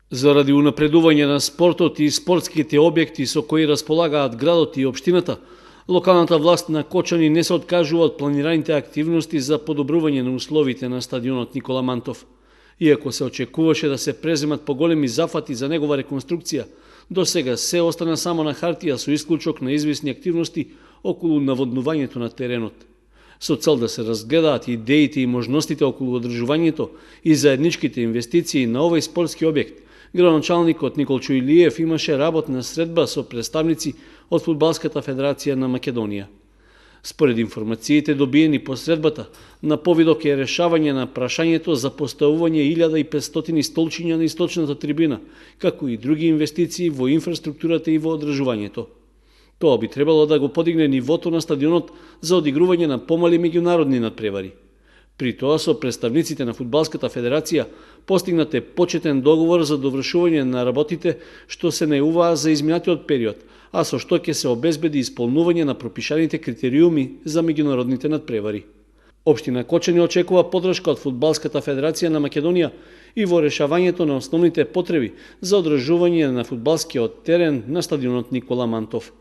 Заради унапредување на спортот и спортските објекти со кои располагаат градот и општината, локалната власт на Кочани не се откажува од планираните активности за подобрување на условите на стадионот Никола Мантов. Иако се очекуваше да се преземат поголеми зафати за негова реконструкција, до сега се остана само на хартија со исклучок на известни активности околу наводнувањето на теренот. Со цел да се разгледаат идеите и можностите околу одржувањето и заедничките инвестиции на овој спортски објект, градоначалникот Николчо Илиев имаше работна средба со представници од Фудбалската федерација на Македонија. Според информациите добиени по средбата, на повидок е решавање на прашањето за поставување 1500 столчиња на источната трибина, како и други инвестиции во инфраструктурата и во одржувањето. Тоа би требало да го подигне нивото на стадионот за одигрување на помали меѓународни надпревари. При тоа со представниците на Фудбалската федерација постигнат е почетен договор за довршување на работите што се најуваа за изминатиот период, а со што ќе се обезбеди исполнување на пропишаните критериуми за меѓународните надпревари. Општина Кочани очекува поддршка од Фудбалската федерација на Македонија и во решавањето на основните потреби за одржување на фудбалскиот терен на стадионот Никола Мантов.